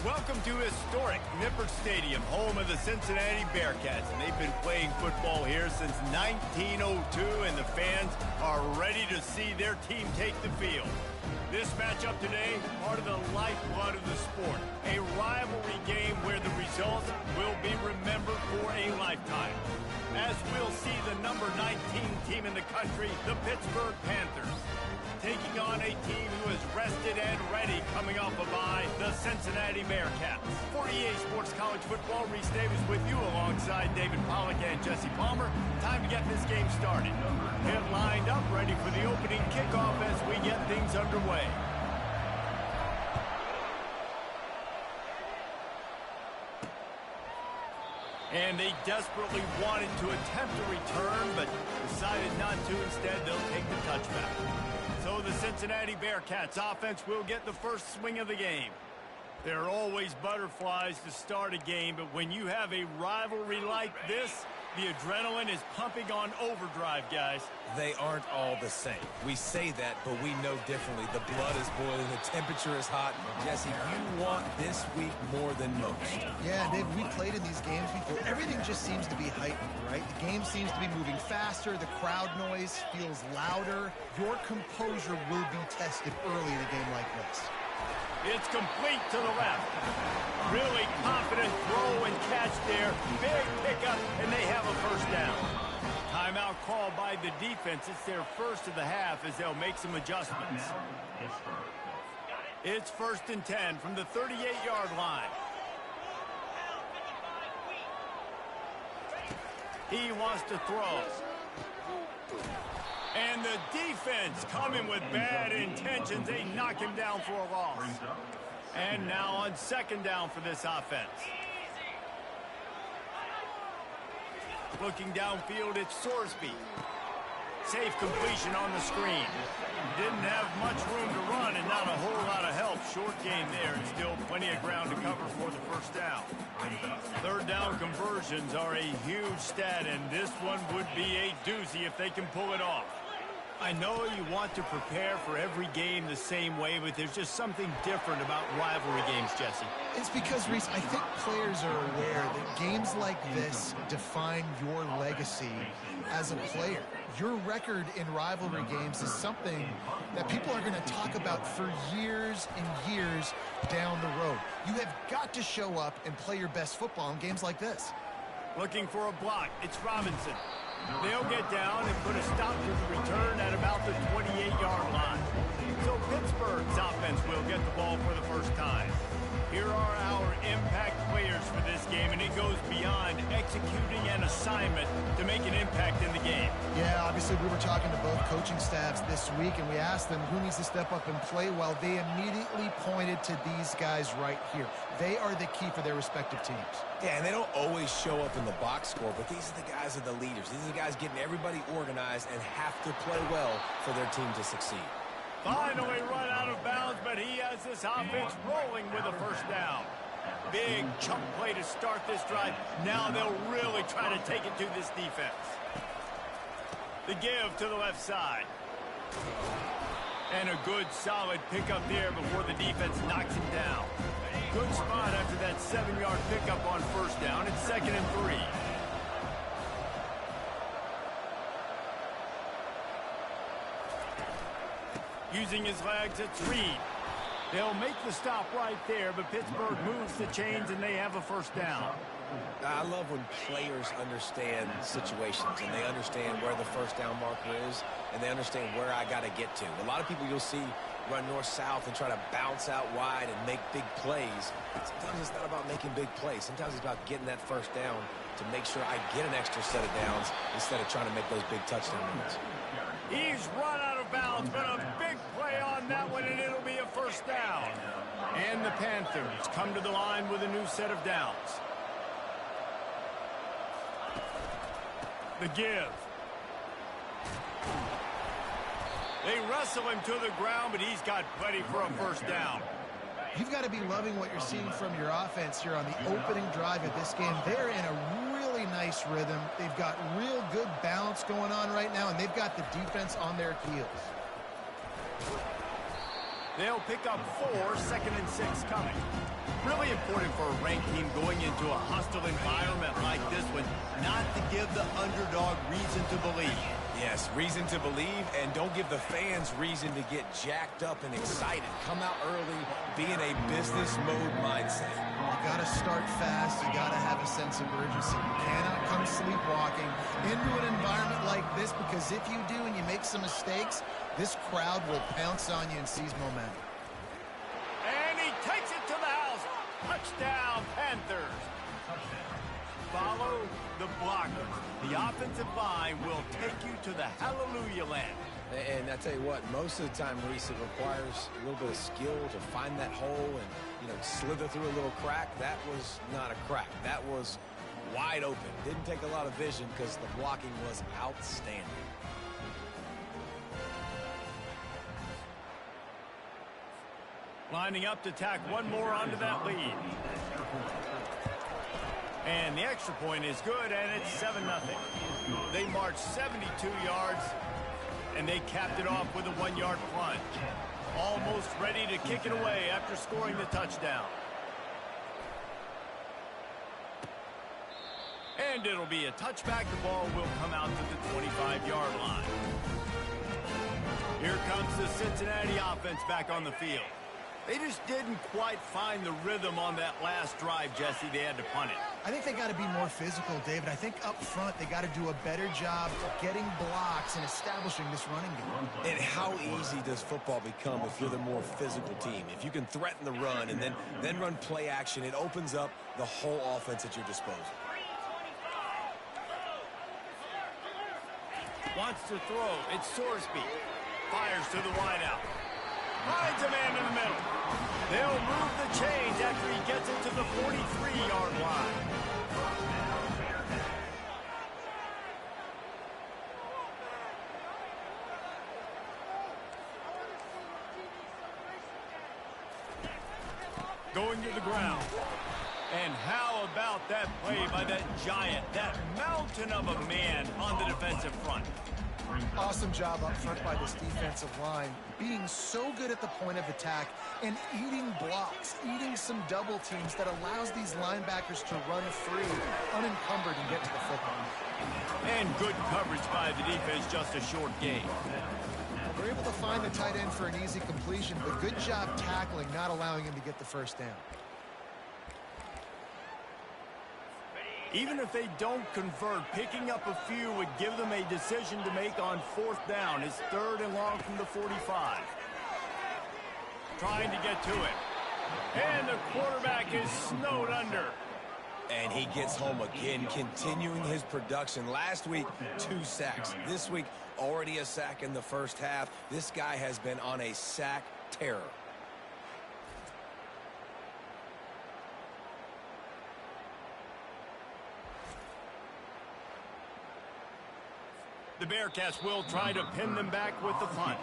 Welcome to historic Nippert Stadium, home of the Cincinnati Bearcats. And they've been playing football here since 1902, and the fans are ready to see their team take the field. This matchup today, part of the lifeblood of the sport. A rivalry game where the results will be remembered for a lifetime. As we'll see the number 19 team in the country, the Pittsburgh Panthers, taking on a team who is rested and ready coming off a bye, the Cincinnati Bearcats. For EA Sports College Football, Reese Davis with you alongside David Pollack and Jesse Palmer. Time to get this game started. Get lined up, ready for the opening kickoff as we get things underway. And they desperately wanted to attempt a return, but decided not to. Instead, they'll take the touchback. So the Cincinnati Bearcats offense will get the first swing of the game. There are always butterflies to start a game, but when you have a rivalry like this, the adrenaline is pumping on overdrive, guys. They aren't all the same. We say that, but we know differently. The blood is boiling, the temperature is hot. Jesse, you want this week more than most. Yeah, Dave, we played in these games before. Everything just seems to be heightened, right? The game seems to be moving faster. The crowd noise feels louder. Your composure will be tested early in a game like this. It's complete to the left. Really confident throw and catch there. Big pickup, and they have a first down. Timeout called by the defense. It's their first of the half as they'll make some adjustments. It's 1st and 10 from the 38-yard line. He wants to throw. And the defense coming with bad intentions. They knock him down for a loss. And now on 2nd down for this offense. Looking downfield, it's Sorsby. Safe completion on the screen. Didn't have much room to run and not a whole lot of help. Short game there and still plenty of ground to cover for the first down. 3rd down conversions are a huge stat, and this one would be a doozy if they can pull it off. I know you want to prepare for every game the same way, but there's just something different about rivalry games, Jesse. It's because, Reese, I think players are aware that games like this define your legacy as a player. Your record in rivalry games is something that people are going to talk about for years and years down the road. You have got to show up and play your best football in games like this. Looking for a block. It's Robinson. They'll get down and put a stop to the return at about the 28-yard line. So Pittsburgh's offense will get the ball for the first time. Here are our impact players for this game, and it goes beyond executing an assignment to make an impact in the game. Yeah, obviously we were talking to both coaching staffs this week, and we asked them who needs to step up and play well. They immediately pointed to these guys right here. They are the key for their respective teams. Yeah, and they don't always show up in the box score, but these are the guys that are the leaders. These are the guys getting everybody organized and have to play well for their team to succeed. Finally run out of bounds, but he has this offense rolling with a first down. Big chunk play to start this drive. Now they'll really try to take it to this defense. The give to the left side. And a good solid pickup there before the defense knocks him down. Good spot after that 7-yard pickup on first down. It's 2nd and 3. Using his legs, it's Reed. They'll make the stop right there, but Pittsburgh moves the chains and they have a first down. I love when players understand situations and they understand where the first down marker is and they understand where I got to get to. A lot of people you'll see run north-south and try to bounce out wide and make big plays. Sometimes it's not about making big plays. Sometimes it's about getting that first down to make sure I get an extra set of downs instead of trying to make those big touchdown runs. He's run out of bounds, but a big play on that one, and it'll be a first down. And the Panthers come to the line with a new set of downs. The give. They wrestle him to the ground, but he's got plenty for a first down. You've got to be loving what you're seeing from your offense here on the opening drive of this game. They're in a really nice rhythm. They've got real good balance going on right now, and they've got the defense on their heels. They'll pick up 4, 2nd and 6 coming. Really important for a ranked team going into a hostile environment like this one, not to give the underdog reason to believe. Yes, reason to believe, and don't give the fans reason to get jacked up and excited. Come out early, be in a business mode mindset. You got to start fast. You got to have a sense of urgency. You cannot come sleepwalking into an environment like this, because if you do and you make some mistakes, this crowd will pounce on you and seize momentum. And he takes it to the house. Touchdown, Panthers. Follow the blockers. The offensive line will take you to the hallelujah land. And I tell you what, most of the time, Reese, it requires a little bit of skill to find that hole and, slither through a little crack. That was not a crack. That was wide open. Didn't take a lot of vision because the blocking was outstanding. Lining up to tack one more onto that lead. And the extra point is good, and it's 7-0. They marched 72 yards, and they capped it off with a 1-yard plunge. Almost ready to kick it away after scoring the touchdown. And it'll be a touchback. The ball will come out to the 25-yard line. Here comes the Cincinnati offense back on the field. They just didn't quite find the rhythm on that last drive, Jesse. They had to punt it. I think they got to be more physical, David. I think up front they got to do a better job getting blocks and establishing this running game. And how easy does football become if you're the more physical team? If you can threaten the run and then run play action, it opens up the whole offense at your disposal. Wants to throw. It's Sorsby. Fires to the wideout. Finds a man in the middle. They'll move the chains after he gets it to the 43-yard line. Going to the ground. And how about that play by that giant, that mountain of a man on the defensive front? Awesome job up front by this defensive line, being so good at the point of attack and eating blocks, eating some double teams that allows these linebackers to run free, unencumbered, and get to the football. And good coverage by the defense, just a short gain. They're able to find the tight end for an easy completion, but good job tackling, not allowing him to get the first down. Even if they don't convert, picking up a few would give them a decision to make on 4th down. It's 3rd and long from the 45. Trying to get to it. And the quarterback is snowed under. And he gets home again, continuing his production. Last week, 2 sacks. This week, already a sack in the first half. This guy has been on a sack terror. The Bearcats will try to pin them back with the punt.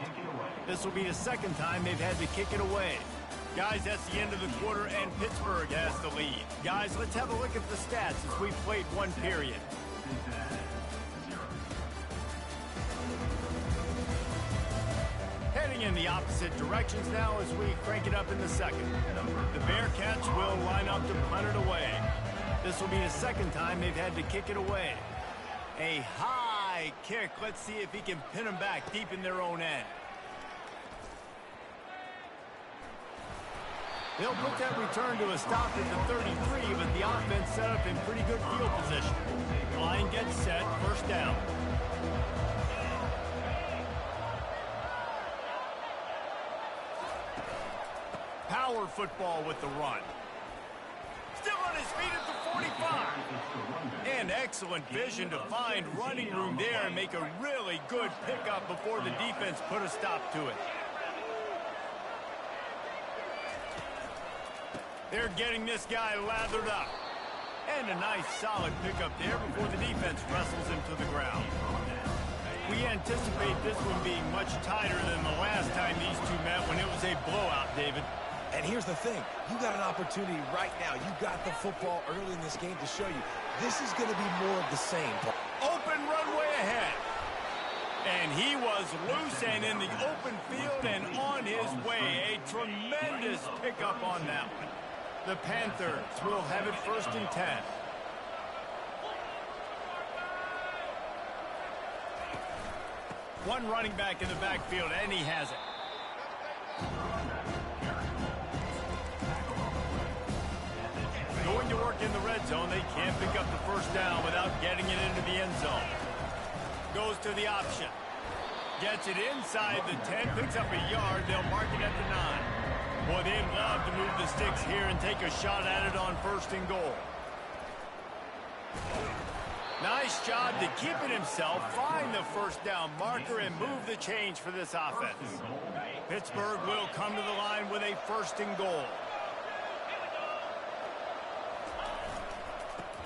This will be the 2nd time they've had to kick it away. Guys, that's the end of the quarter, and Pittsburgh has the lead. Guys, let's have a look at the stats as we've played 1 period. Heading in the opposite directions now as we crank it up in the 2nd. The Bearcats will line up to punt it away. This will be the 2nd time they've had to kick it away. A high kick. Let's see if he can pin them back deep in their own end. They'll put that return to a stop at the 33, but the offense set up in pretty good field position. Line gets set, 1st down. Power football with the run. Still on his feet at the 45. And excellent vision to find running room there and make a really good pickup before the defense put a stop to it. They're getting this guy lathered up. And a nice solid pickup there before the defense wrestles him to the ground. We anticipate this one being much tighter than the last time these two met when it was a blowout, David. And here's the thing. You got an opportunity right now. You got the football early in this game to show you this is going to be more of the same. Open runway ahead. And he was loose and in the open field and on his way. A tremendous pickup on that one. The Panthers will have it 1st and 10. One running back in the backfield, and he has it. Going to work in the red zone. They can't pick up the 1st down without getting it into the end zone. Goes to the option. Gets it inside the 10, picks up a yard. They'll mark it at the 9. Boy, they'd love to move the sticks here and take a shot at it on 1st and goal. Nice job to keep it himself, find the 1st down marker, and move the change for this offense. Pittsburgh will come to the line with a 1st and goal.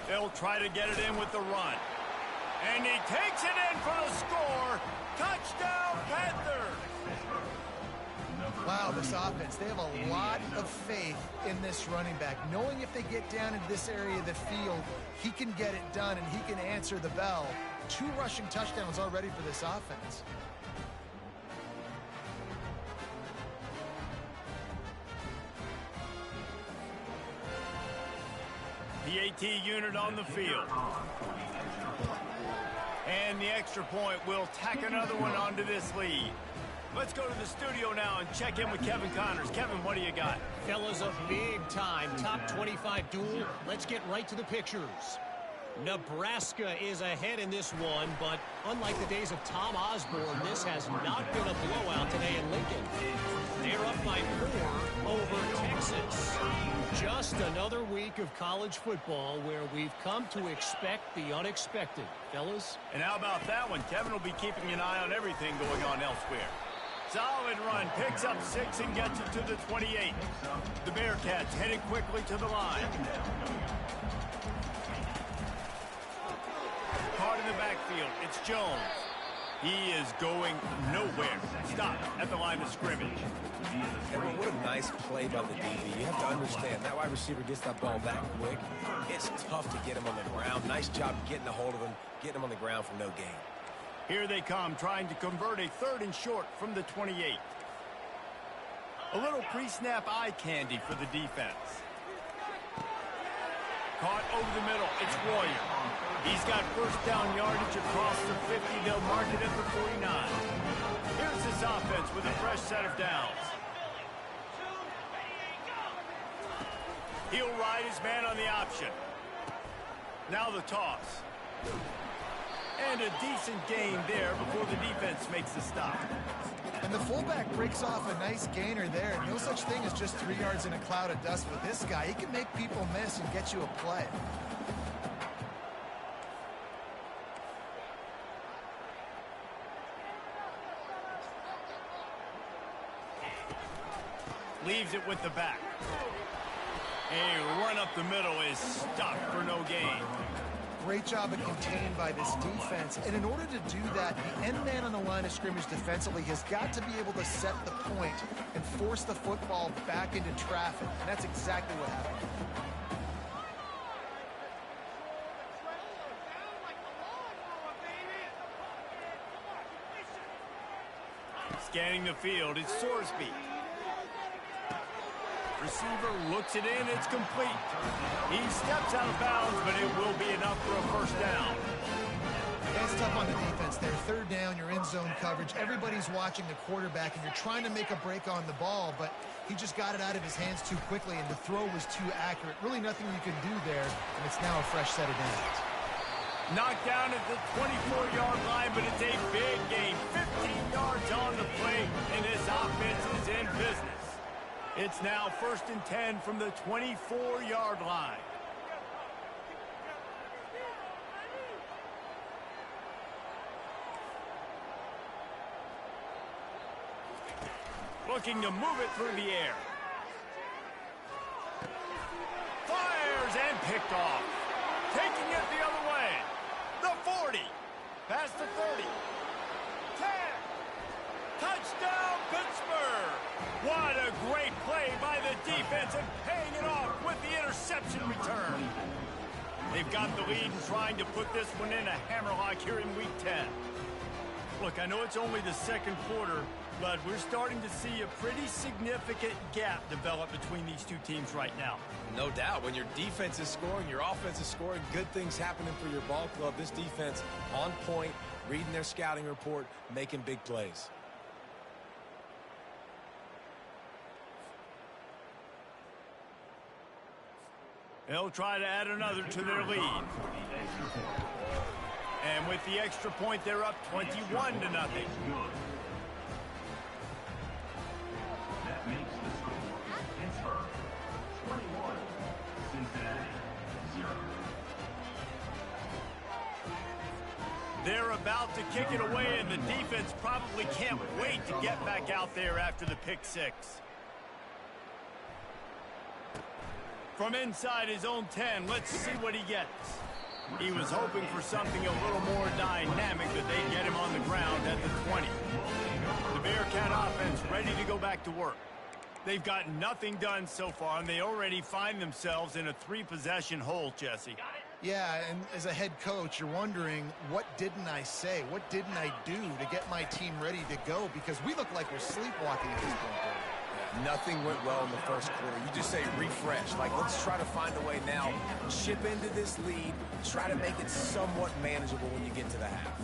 They'll try to get it in with the run. And he takes it in for the score. Touchdown, Panthers! Wow, this offense, they have a lot of faith in this running back. Knowing if they get down into this area of the field, he can get it done and he can answer the bell. 2 rushing touchdowns already for this offense. The AT unit on the field. And the extra point will tack another one onto this lead. Let's go to the studio now and check in with Kevin Connors. Kevin, what do you got? Fellas, a big-time top 25 duel. Let's get right to the pictures. Nebraska is ahead in this one, but unlike the days of Tom Osborne, this has not been a blowout today in Lincoln. They're up by 4 over Texas. Just another week of college football where we've come to expect the unexpected. Fellas? And how about that one? Kevin will be keeping an eye on everything going on elsewhere. Solid run, picks up 6 and gets it to the 28. The Bearcats headed quickly to the line. Caught in the backfield, it's Jones. He is going nowhere. Stopped at the line of scrimmage. Everyone, what a nice play by the DB. You have to understand, that wide receiver gets that ball that quick. It's tough to get him on the ground. Nice job getting a hold of him, getting him on the ground for no gain. Here they come, trying to convert a 3rd and short from the 28. A little pre-snap eye candy for the defense. Caught over the middle, it's Royer. He's got 1st down yardage across the 50. They'll mark it at the 49. Here's this offense with a fresh set of downs. He'll ride his man on the option. Now the toss. And a decent gain there before the defense makes the stop. And the fullback breaks off a nice gainer there. No such thing as just 3 yards in a cloud of dust with this guy. He can make people miss and get you a play. Leaves it with the back. A run up the middle is stopped for no gain. Great job of contained by this defense. And in order to do that, the end man on the line of scrimmage defensively has got to be able to set the point and force the football back into traffic. And that's exactly what happened. Scanning the field, it's Sorsby. Receiver looks it in, it's complete. He steps out of bounds, but it will be enough for a 1st down. It's tough on the defense there. 3rd down, you're in zone coverage. Everybody's watching the quarterback, and you're trying to make a break on the ball, but he just got it out of his hands too quickly, and the throw was too accurate. Really nothing you can do there, and it's now a fresh set of downs. Knocked down at the 24-yard line, but it's a big gain. 15 yards on the play, and this offense is in business. It's now 1st and 10 from the 24-yard line. Looking to move it through the air. Fires and picked off. Taking it the other way. The 40. Past the 30. 10. Touchdown, Pittsburgh. What a great play by the defense and paying it off with the interception return. They've got the lead and trying to put this one in a hammerlock here in Week 10. Look, I know it's only the second quarter, but we're starting to see a pretty significant gap develop between these two teams right now. No doubt. When your defense is scoring, your offense is scoring, good things happening for your ball club. This defense on point, reading their scouting report, making big plays. They'll try to add another to their lead. And with the extra point, they're up 21-0. That makes the score Pittsburgh 21, Cincinnati 0. They're about to kick it away, and the defense probably can't wait to get back out there after the pick six. From inside his own 10, let's see what he gets. He was hoping for something a little more dynamic, but they get him on the ground at the 20. The Bearcat offense ready to go back to work. They've gotten nothing done so far, and they already find themselves in a three-possession hole, Jesse. Yeah, and as a head coach, you're wondering, what didn't I say? What didn't I do to get my team ready to go? Because we look like we're sleepwalking at this point. Nothing went well in the first quarter. You just say refresh. Like, let's try to find a way now. Chip into this lead. Try to make it somewhat manageable when you get to the half.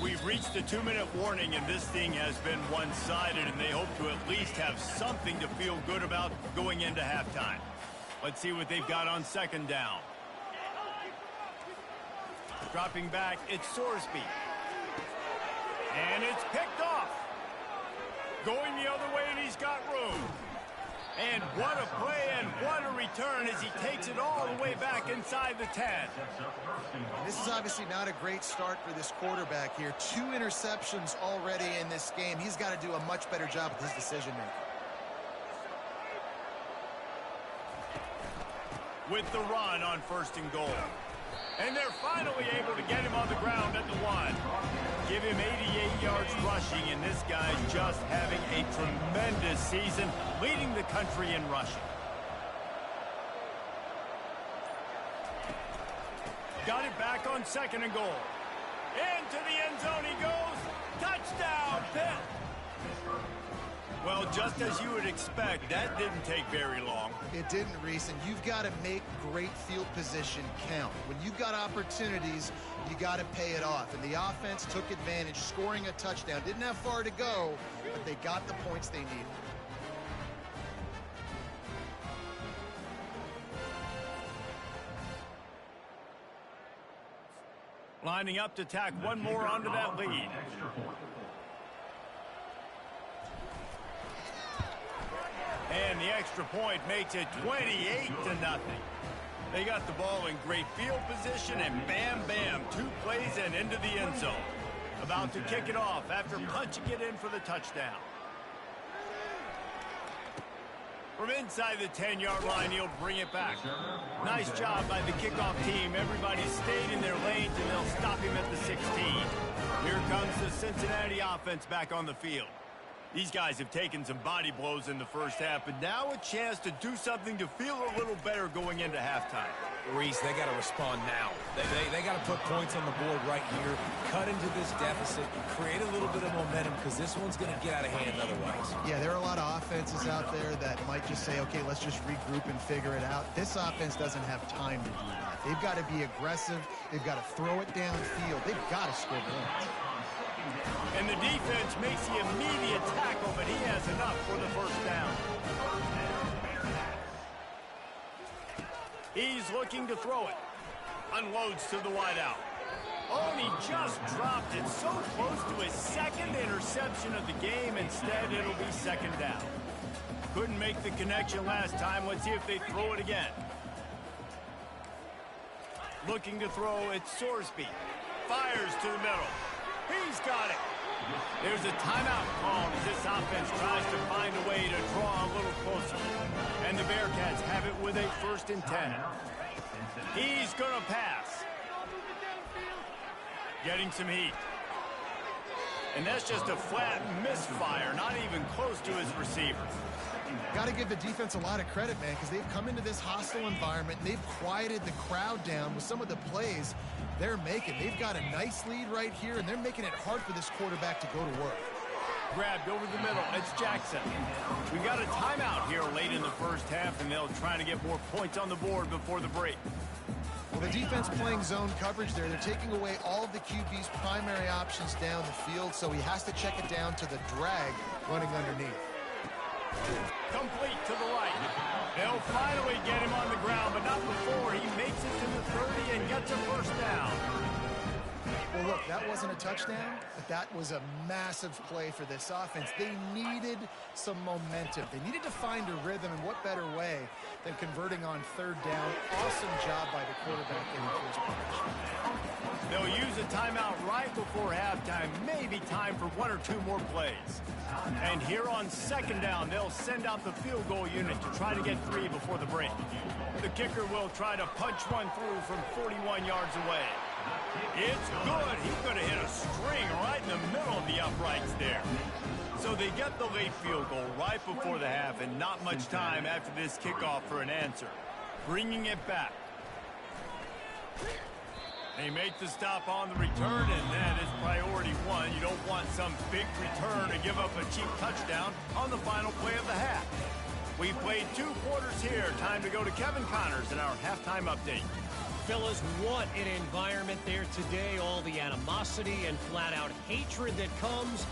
We've reached the 2-minute warning, and this thing has been one-sided, and they hope to at least have something to feel good about going into halftime. Let's see what they've got on second down. Dropping back, it's Sorsby. And it's picked off. Going the other way, and he's got room. And what a play and what a return as he takes it all the way back inside the 10. This is obviously not a great start for this quarterback here. 2 interceptions already in this game. He's got to do a much better job with his decision-making. With the run on 1st and goal. And they're finally able to get him on the ground at the 1. Give him 88 yards rushing, and this guy's just having a tremendous season, leading the country in rushing. Got it back on 2nd and goal. Into the end zone he goes. Touchdown, Pitt! Well, just as you would expect, that didn't take very long. It didn't, Reese, and you've got to make great field position count. When you've got opportunities, you got to pay it off. And the offense took advantage, scoring a touchdown. Didn't have far to go, but they got the points they needed. Lining up to tack one more onto that lead. And the extra point makes it 28-0. They got the ball in great field position, and bam, bam, 2 plays and into the end zone. About to kick it off after punching it in for the touchdown. From inside the 10-yard line, he'll bring it back. Nice job by the kickoff team. Everybody stayed in their lanes, and they'll stop him at the 16. Here comes the Cincinnati offense back on the field. These guys have taken some body blows in the first half, but now a chance to do something to feel a little better going into halftime. Reese, they got to respond now. They got to put points on the board right here, cut into this deficit, create a little bit of momentum, because this one's going to get out of hand otherwise. Yeah, there are a lot of offenses out there that might just say, okay, let's just regroup and figure it out. This offense doesn't have time to do that. They've got to be aggressive. They've got to throw it downfield. They've got to score points. And the defense makes the immediate tackle, but he has enough for the first down. He's looking to throw it. Unloads to the wideout. Oh, and he just dropped it so close to his 2nd interception of the game. Instead, it'll be 2nd down. Couldn't make the connection last time. Let's see if they throw it again. Looking to throw, it's Sorsby. Fires to the middle. He's got it. There's a timeout called as this offense tries to find a way to draw a little closer. And the Bearcats have it with a 1st and 10. He's going to pass. Getting some heat. And that's just a flat misfire, not even close to his receiver. Got to give the defense a lot of credit, man, because they've come into this hostile environment and they've quieted the crowd down with some of the plays they're making. They've got a nice lead right here, and they're making it hard for this quarterback to go to work. Grabbed over the middle. It's Jackson. We got a timeout here late in the first half, and they'll try to get more points on the board before the break. Well, the defense playing zone coverage there. They're taking away all of the QB's primary options down the field, so he has to check it down to the drag running underneath. Complete to the right. They'll finally get him on the ground, but not before he makes it to the 30 and gets a first down. Well, look, that wasn't a touchdown, but that was a massive play for this offense. They needed some momentum. They needed to find a rhythm, and what better way than converting on third down. Awesome job by the quarterback getting to his position. They'll use a timeout right before halftime, maybe time for one or two more plays. And here on second down, they'll send out the field goal unit to try to get 3 before the break. The kicker will try to punch one through from 41 yards away. It's good. He could have hit a string right in the middle of the uprights there. So they get the late field goal right before the half, and not much time after this kickoff for an answer. Bringing it back. They make the stop on the return, and that is priority one. You don't want some big return to give up a cheap touchdown on the final play of the half. We played 2 quarters here. Time to go to Kevin Connors in our halftime update. Fellas, what an environment there today. All the animosity and flat-out hatred that comes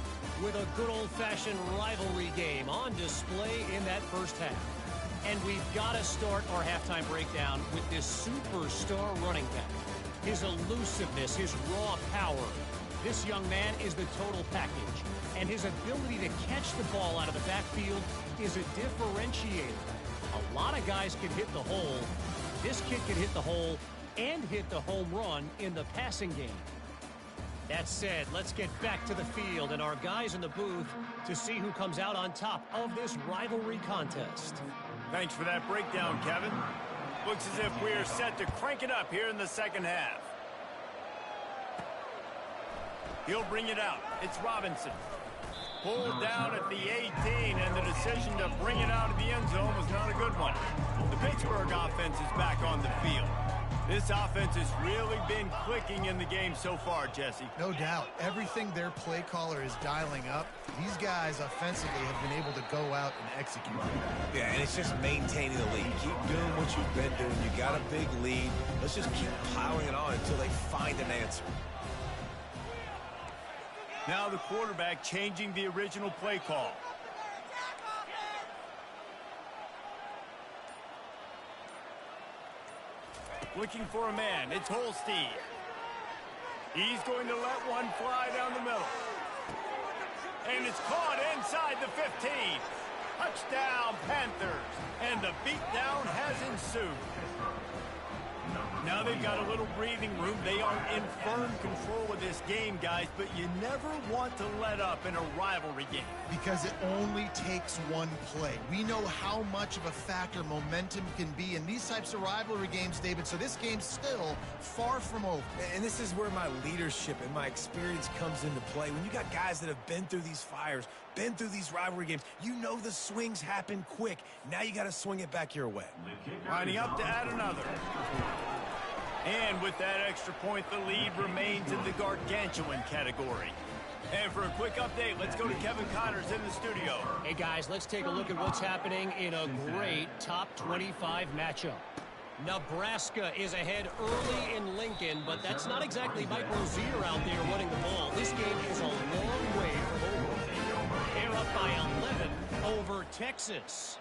with a good old-fashioned rivalry game on display in that first half. And we've got to start our halftime breakdown with this superstar running back. His elusiveness, his raw power. This young man is the total package. And his ability to catch the ball out of the backfield is a differentiator. A lot of guys can hit the hole. This kid can hit the hole and hit the home run in the passing game. That said, let's get back to the field and our guys in the booth to see who comes out on top of this rivalry contest. Thanks for that breakdown, Kevin. Looks as if we're set to crank it up here in the second half. He'll bring it out. It's Robinson. Pulled down at the 18, and the decision to bring it out of the end zone was not a good one. The Pittsburgh offense is back on the field. This offense has really been clicking in the game so far, Jesse. No doubt. Everything their play caller is dialing up, these guys offensively have been able to go out and execute. Yeah, and it's just maintaining the lead. Keep doing what you've been doing. You got a big lead. Let's just keep piling it on until they find an answer. Now the quarterback changing the original play call. Looking for a man. It's Holstein. He's going to let one fly down the middle. And it's caught inside the 15. Touchdown, Panthers. And the beatdown has ensued. Now they've got a little breathing room. They are in firm control of this game, guys, but you never want to let up in a rivalry game. Because it only takes one play. We know how much of a factor momentum can be in these types of rivalry games, David, so this game's still far from over. And this is where my leadership and my experience comes into play. When you got guys that have been through these fires, been through these rivalry games, you know the swings happen quick. Now you got to swing it back your way. Lining up to add another. And with that extra point, the lead remains in the gargantuan category. And for a quick update, let's go to Kevin Connors in the studio. Hey, guys, let's take a look at what's happening in a great top 25 matchup. Nebraska is ahead early in Lincoln, but that's not exactly Mike Rozier out there running the ball. This game is a long way from over. They're up by 11 over Texas.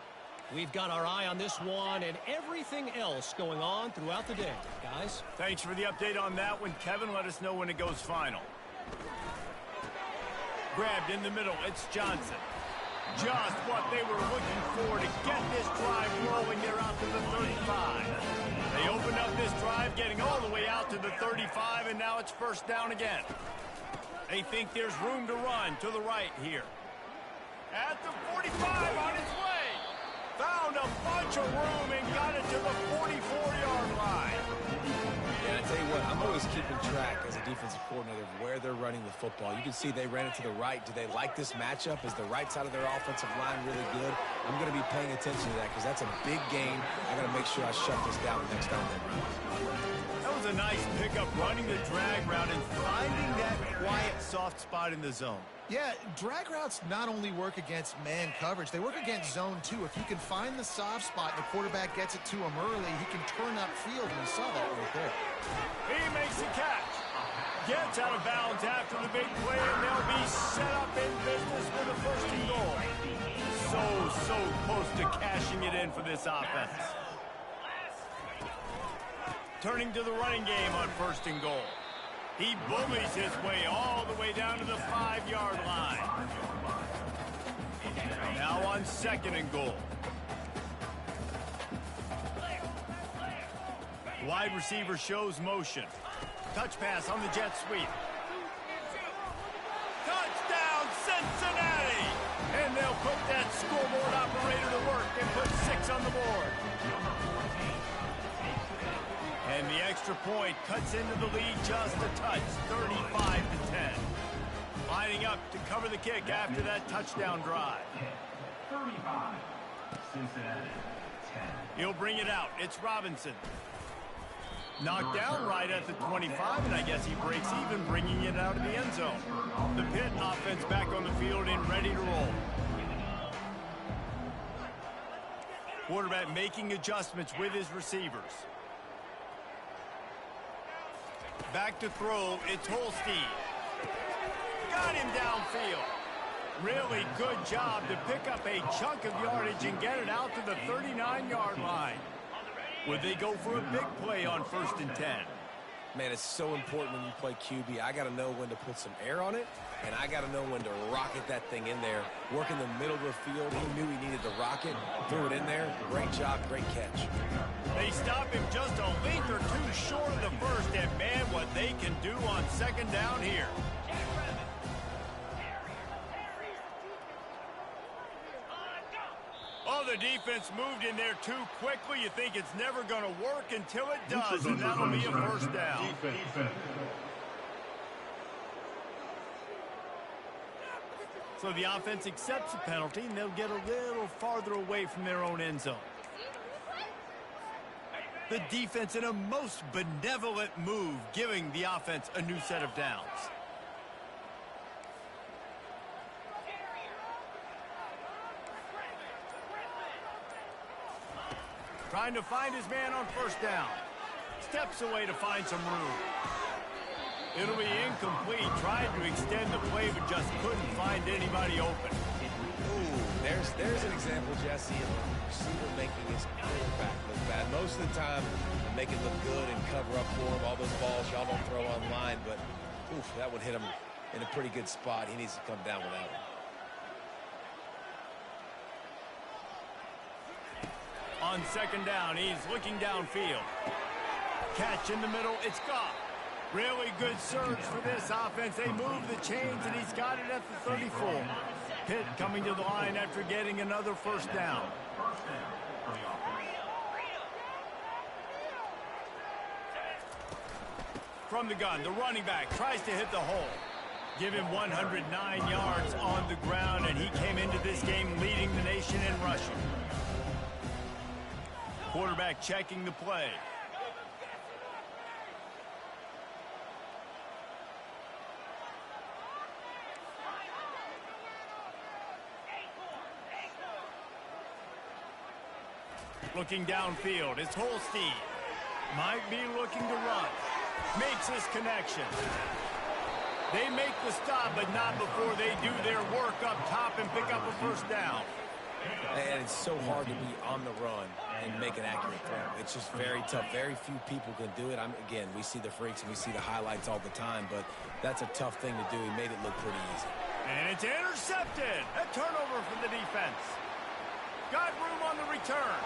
We've got our eye on this one and everything else going on throughout the day. Guys? Thanks for the update on that one, Kevin. Let us know when it goes final. Grabbed in the middle. It's Johnson. Just what they were looking for to get this drive rolling. They're out to the 35. They opened up this drive, getting all the way out to the 35, and now it's first down again. They think there's room to run to the right here. At the 45 on its way. Found a bunch of room and got it to the 44-yard line. And I tell you what, I'm always keeping track as a defensive coordinator of where they're running the football. You can see they ran it to the right. Do they like this matchup? Is the right side of their offensive line really good? I'm going to be paying attention to that because that's a big gain. I got to make sure I shut this down the next time they run. That was a nice pickup, running the drag route and finding that quiet, soft spot in the zone. Yeah, drag routes not only work against man coverage, they work against zone too. If you can find the soft spot and the quarterback gets it to him early, he can turn upfield, and we saw that right there. He makes the catch. Gets out of bounds after the big play, and they'll be set up in business for the first and goal. So close to cashing it in for this offense. Turning to the running game on first and goal. He bullies his way all the way down to the 5-yard line. Now on second and goal. Wide receiver shows motion. Touch pass on the jet sweep. Touchdown, Cincinnati! And they'll put that scoreboard operator to work and put 6 on the board. And the extra point cuts into the lead just a touch, 35-10. Lining up to cover the kick after that touchdown drive. 35, Cincinnati, 10. He'll bring it out. It's Robinson. Knocked down right at the 25, and I guess he breaks even, bringing it out of the end zone. The Pitt offense back on the field and ready to roll. Quarterback making adjustments with his receivers. Back to throw, it's Holstein. Got him downfield. Really good job to pick up a chunk of yardage and get it out to the 39-yard line. Would they go for a big play on first and 10? Man, it's so important when you play QB. I got to know when to put some air on it, and I got to know when to rocket that thing in there. Work in the middle of the field. He knew he needed to rocket. Threw it in there. Great job, great catch. They stop him just a length or two short of the first, and man, what they can do on second down here. Oh, the defense moved in there too quickly. You think it's never going to work until it does, and that'll be a first down. So the offense accepts the penalty, and they'll get a little farther away from their own end zone. The defense in a most benevolent move, giving the offense a new set of downs. Trying to find his man on first down. Steps away to find some room. It'll be incomplete. Tried to extend the play, but just couldn't find anybody open. Ooh, there's an example, Jesse, of a receiver making his quarterback look bad. Most of the time, they make it look good and cover up for him. All those balls y'all don't throw online, but oof, that would hit him in a pretty good spot. He needs to come down with that one. On second down, he's looking downfield. Catch in the middle, it's gone. Really good surge for this offense. They move the chains, and he's got it at the 34. Pitt coming to the line after getting another first down. From the gun, the running back tries to hit the hole. Give him 109 yards on the ground, and he came into this game leading the nation in rushing. Quarterback checking the play. Looking downfield, it's Holstein. Might be looking to run. Makes his connection. They make the stop, but not before they do their work up top and pick up a first down. And it's so hard to be on the run and make an accurate throw. It's just very tough. Very few people can do it. Again, we see the freaks and we see the highlights all the time, but that's a tough thing to do. He made it look pretty easy. And it's intercepted. A turnover for the defense. Got room on the return.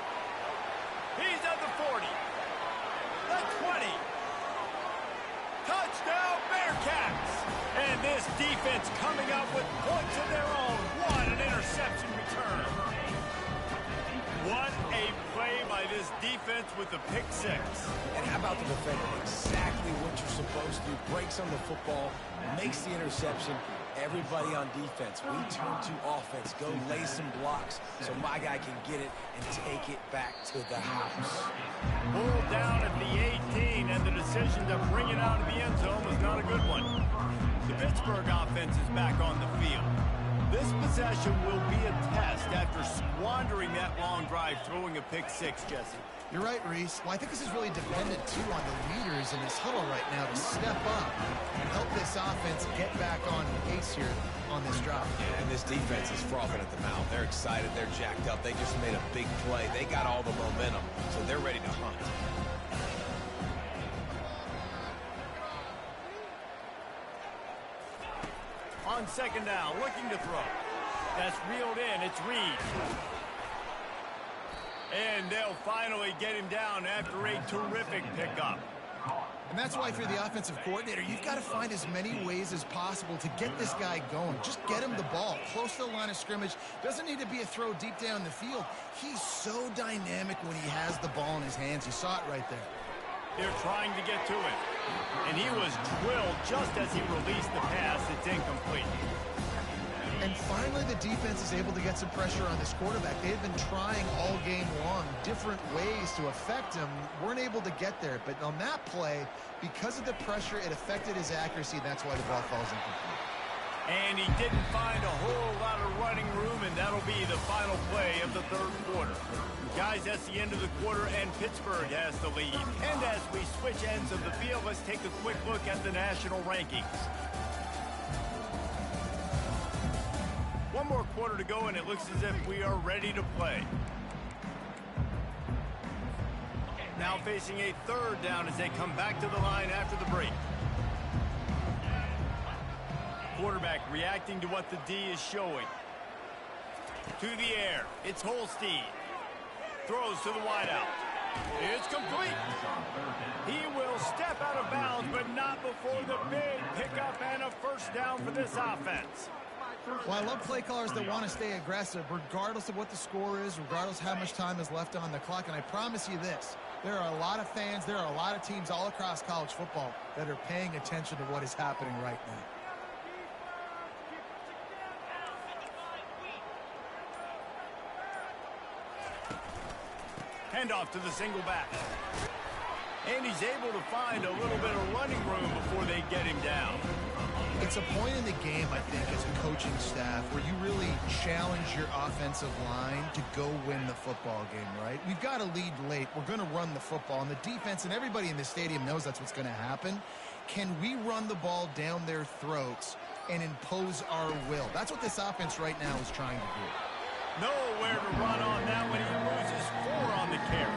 He's at the 40. The 20. Touchdown, Bearcats. And this defense coming up with points of their own. What an interception return. What a play by by this defense with the pick six. And how about the defender? Exactly what you're supposed to do. Breaks on the football, makes the interception. Everybody on defense, we turn to offense. Go lay some blocks so my guy can get it and take it back to the house. Pulled down at the 18, and the decision to bring it out of the end zone was not a good one. The Pittsburgh offense is back on the field. This possession will be a test after squandering that long drive, throwing a pick six, Jesse. You're right, Reese. Well, I think this is really dependent, too, on the leaders in this huddle right now to step up and help this offense get back on pace here on this drive. Yeah, and this defense is frothing at the mouth. They're excited. They're jacked up. They just made a big play. They got all the momentum, so they're ready to hunt. On second down, looking to throw. That's reeled in. It's Reed. And they'll finally get him down after a terrific pickup. And that's why, if you're the offensive coordinator, you've got to find as many ways as possible to get this guy going. Just get him the ball close to the line of scrimmage. Doesn't need to be a throw deep down the field. He's so dynamic when he has the ball in his hands. You saw it right there. They're trying to get to it. And he was drilled just as he released the pass. It's incomplete. And finally, the defense is able to get some pressure on this quarterback. They've been trying all game long different ways to affect him. Weren't able to get there. But on that play, because of the pressure, it affected his accuracy. That's why the ball falls incomplete. And he didn't find a whole lot of running room, and that'll be the final play of the third quarter. Guys, that's the end of the quarter, and Pittsburgh has the lead. And as we switch ends of the field, let's take a quick look at the national rankings. One more quarter to go, and it looks as if we are ready to play. Now facing a third down as they come back to the line after the break. Quarterback reacting to what the D is showing. To the air. It's Holstein. Throws to the wideout. It's complete. He will step out of bounds, but not before the big pickup and a first down for this offense. Well, I love play callers that want to stay aggressive, regardless of what the score is, regardless how much time is left on the clock. And I promise you this, there are a lot of fans, there are a lot of teams all across college football that are paying attention to what is happening right now. Handoff to the single back. And he's able to find a little bit of running room before they get him down. It's a point in the game, I think, as a coaching staff where you really challenge your offensive line to go win the football game, right? We've got to lead late. We're going to run the football. And the defense and everybody in the stadium knows that's what's going to happen. Can we run the ball down their throats and impose our will? That's what this offense right now is trying to do. Nowhere to run on that when he loses 4 on the carry.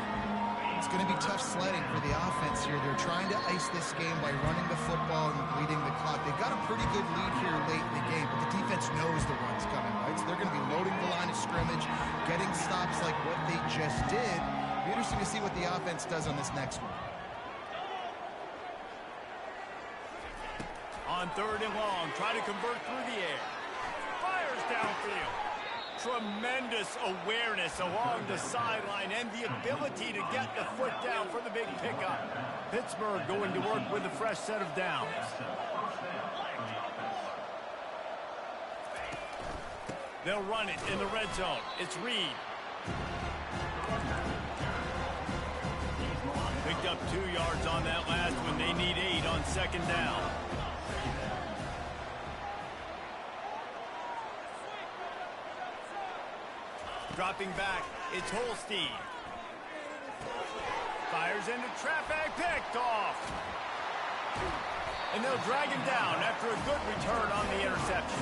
It's going to be tough sledding for the offense here. They're trying to ice this game by running the football and bleeding the clock. They've got a pretty good lead here late in the game, but the defense knows the run's coming, right? So they're going to be loading the line of scrimmage, getting stops like what they just did. It'll be interesting to see what the offense does on this next one. On third and long, try to convert through the air. Fires downfield. Tremendous awareness along the sideline and the ability to get the foot down for the big pickup. Pittsburgh going to work with a fresh set of downs. They'll run it in the red zone. It's Reed. Picked up 2 yards on that last one. They need 8 on second down. Dropping back, it's Holstein. Fires into traffic, picked off. And they'll drag him down after a good return on the interception.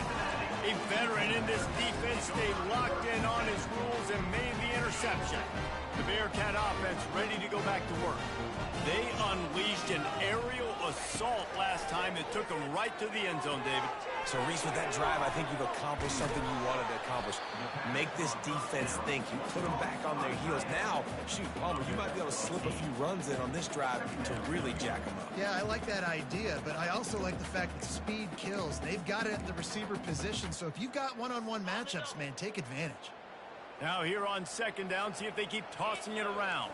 A veteran in this defense stayed locked in on his rules and made the interception. The Bearcat offense ready to go back to work. They unleashed an aerial assault last time that took them right to the end zone, David. So, Reese, with that drive, I think you've accomplished something you wanted to accomplish. Make this defense think. You put them back on their heels. Now, shoot, Palmer, you might be able to slip a few runs in on this drive to really jack them up. Yeah, I like that idea, but I also like the fact that speed kills. They've got it at the receiver position, so if you've got one-on-one matchups, man, take advantage. Now here on second down, see if they keep tossing it around.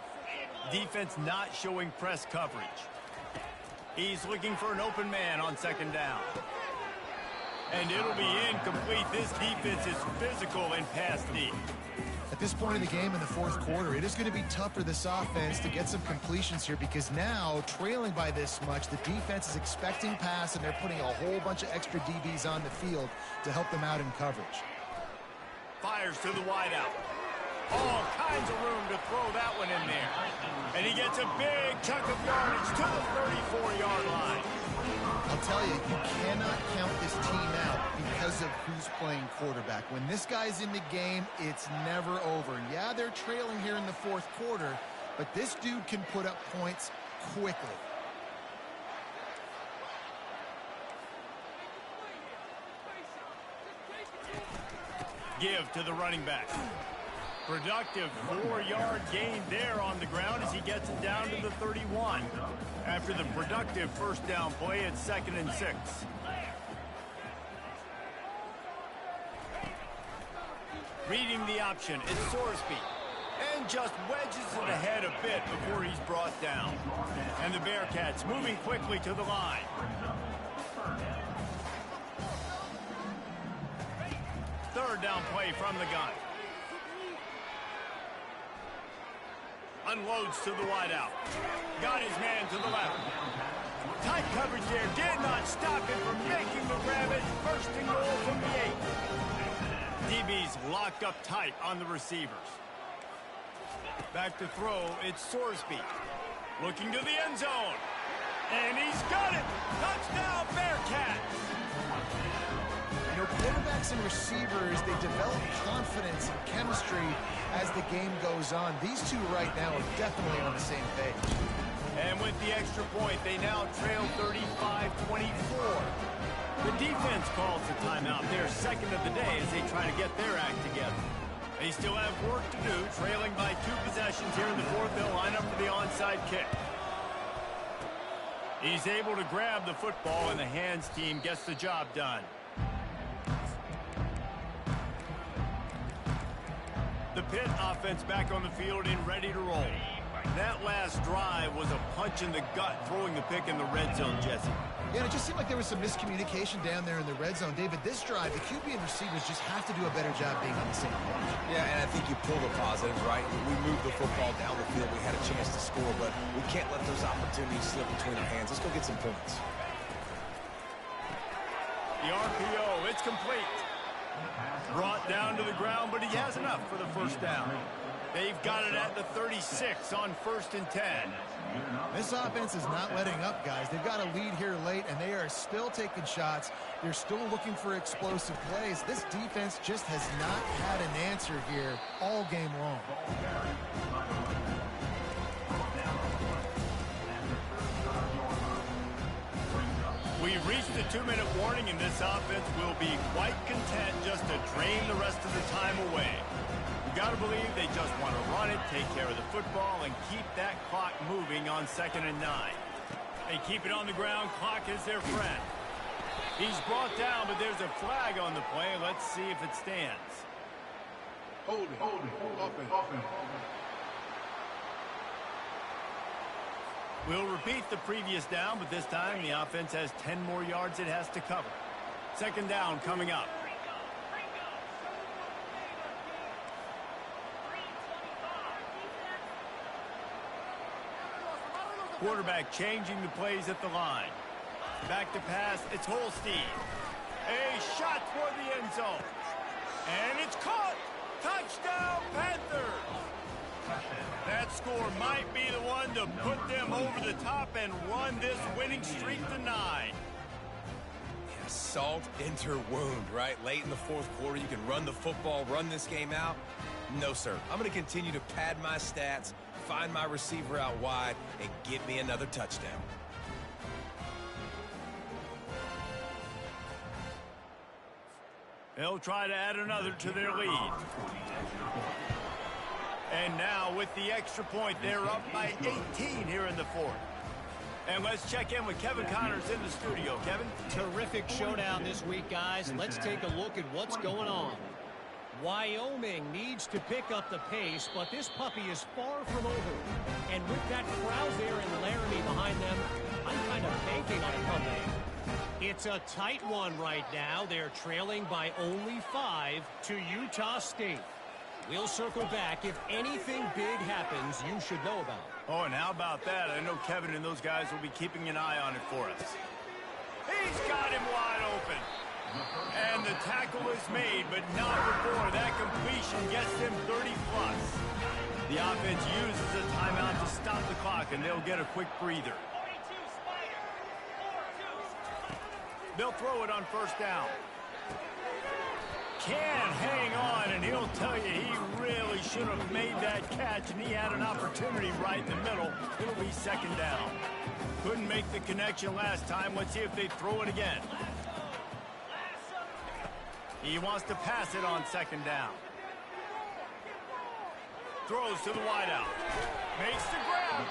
Defense not showing press coverage. He's looking for an open man on second down. And it'll be incomplete. This defense is physical and pass deep. At this point in the game in the fourth quarter, it is going to be tough for this offense to get some completions here because now, trailing by this much, the defense is expecting pass, and they're putting a whole bunch of extra DBs on the field to help them out in coverage. Fires to the wideout. All kinds of room to throw that one in there. And he gets a big chunk of yardage to the 34-yard line. I'll tell you, you cannot count this team out because of who's playing quarterback. When this guy's in the game, it's never over. And yeah, they're trailing here in the fourth quarter, but this dude can put up points quickly. Give to the running back. Productive 4-yard gain there on the ground as he gets it down to the 31. After the productive first down play, it's 2nd and 6. Reading the option, it's Sorsby. And just wedges it ahead a bit before he's brought down. And the Bearcats moving quickly to the line. Third down play from the gun. Unloads to the wideout. Got his man to the left. Tight coverage there. Did not stop him from making the grab. It 1st and goal from the 8. DB's locked up tight on the receivers. Back to throw. It's Sorsby. Looking to the end zone. And he's got it. Touchdown Bearcats. You know, quarterbacks and receivers, they develop confidence and chemistry as the game goes on. These two right now are definitely on the same page. And with the extra point, they now trail 35-24. The defense calls the timeout, their second of the day, as they try to get their act together. They still have work to do, trailing by 2 possessions here in the fourth. They'll line up for the onside kick. He's able to grab the football, and the hands team gets the job done. The Pitt offense back on the field and ready to roll. That last drive was a punch in the gut, throwing the pick in the red zone, Jesse. Yeah, and it just seemed like there was some miscommunication down there in the red zone. David, this drive, the QB and receivers just have to do a better job being on the same page. Yeah, and I think you pull the positives, right? We moved the football down the field. We had a chance to score, but we can't let those opportunities slip between our hands. Let's go get some points. The RPO, it's complete. Brought down to the ground, but he has enough for the first down. They've got it at the 36 on 1st and 10. This offense is not letting up, guys. They've got a lead here late, and they are still taking shots. They're still looking for explosive plays. This defense just has not had an answer here all game long. We've reached the 2-minute warning, and this offense will be quite content just to drain the rest of the time away. You've got to believe they just want to run it, take care of the football, and keep that clock moving on 2nd and 9. They keep it on the ground. Clock is their friend. He's brought down, but there's a flag on the play. Let's see if it stands. Hold it. Offense. We'll repeat the previous down, but this time the offense has 10 more yards it has to cover. 2nd down coming up. Quarterback changing the plays at the line. Back to pass, it's Holstein. A shot toward the end zone. And it's caught! Touchdown, Panthers! That score might be the one to put them over the top and run this winning streak to 9. Yeah, salt into wound, right? Late in the fourth quarter, you can run the football, run this game out. No, sir. I'm going to continue to pad my stats, find my receiver out wide, and get me another touchdown. They'll try to add another to their lead. And now with the extra point, they're up by 18 here in the fourth. And let's check in with Kevin Connors in the studio. Kevin? Terrific showdown this week, guys. Let's take a look at what's going on. Wyoming needs to pick up the pace, but this puppy is far from over. And with that crowd there in Laramie behind them, I'm kind of banking on a comeback. It's a tight one right now. They're trailing by only 5 to Utah State. We'll circle back. If anything big happens, you should know about it. Oh, and how about that? I know Kevin and those guys will be keeping an eye on it for us. He's got him wide open. And the tackle is made, but not before that completion gets them 30-plus. The offense uses a timeout to stop the clock, and they'll get a quick breather. They'll throw it on first down. Can't hang on, and he'll tell you he really should have made that catch, and he had an opportunity right in the middle. It'll be second down. Couldn't make the connection last time. Let's see if they throw it again. He wants to pass it on second down. Throws to the wideout. Makes the grab.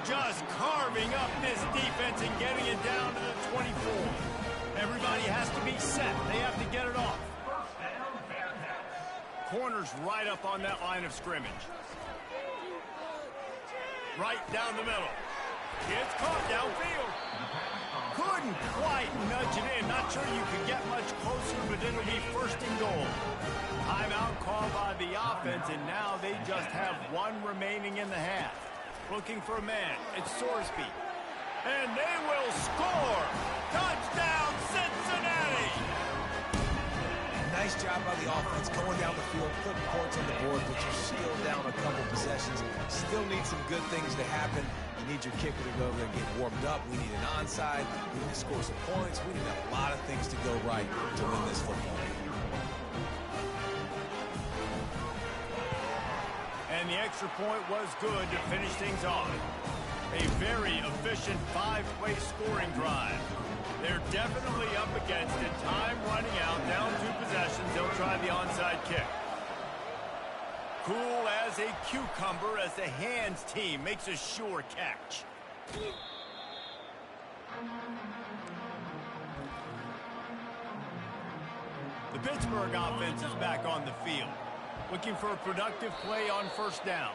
Just carving up this defense and getting it down to the 24. Everybody has to be set. They have to get it off. Corner's right up on that line of scrimmage. Right down the middle. It's caught downfield. Couldn't quite nudge it in. Not sure you could get much closer, but it'll be first and goal. Timeout called by the offense, and now they just have one remaining in the half. Looking for a man. It's Sorsby. And they will score. Touchdown, Cincinnati! Nice job by the offense going down the field, putting points on the board, but you're still down a couple possessions. Still need some good things to happen. You need your kicker to go over there and get warmed up. We need an onside. We need to score some points. We need a lot of things to go right to win this football game. And the extra point was good to finish things off. A very efficient 5-play scoring drive. They're definitely up against it. Time running out, down 2 possessions. They'll try the onside kick. Cool as a cucumber as the hands team makes a sure catch. The Pittsburgh offense is back on the field, looking for a productive play on first down.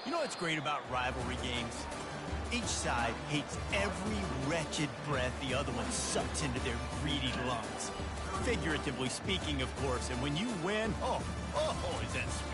You know what's great about rivalry games? Each side hates every wretched breath the other one sucks into their greedy lungs. Figuratively speaking, of course, and when you win, oh, is that sweet.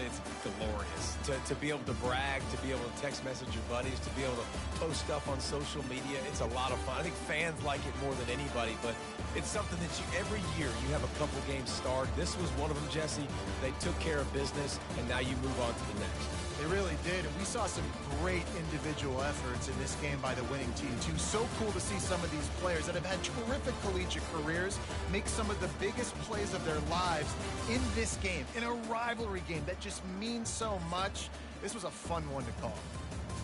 It's glorious. To be able to brag, to be able to text message your buddies, to be able to post stuff on social media, it's a lot of fun. I think fans like it more than anybody, but it's something that every year you have a couple games start. This was one of them, Jesse. They took care of business, and now you move on to the next. They really did, and we saw some great individual efforts in this game by the winning team, too. So cool to see some of these players that have had terrific collegiate careers make some of the biggest plays of their lives in this game, in a rivalry game that just means so much. This was a fun one to call.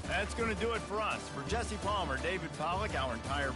That's going to do it for us. For Jesse Palmer, David Pollack, our entire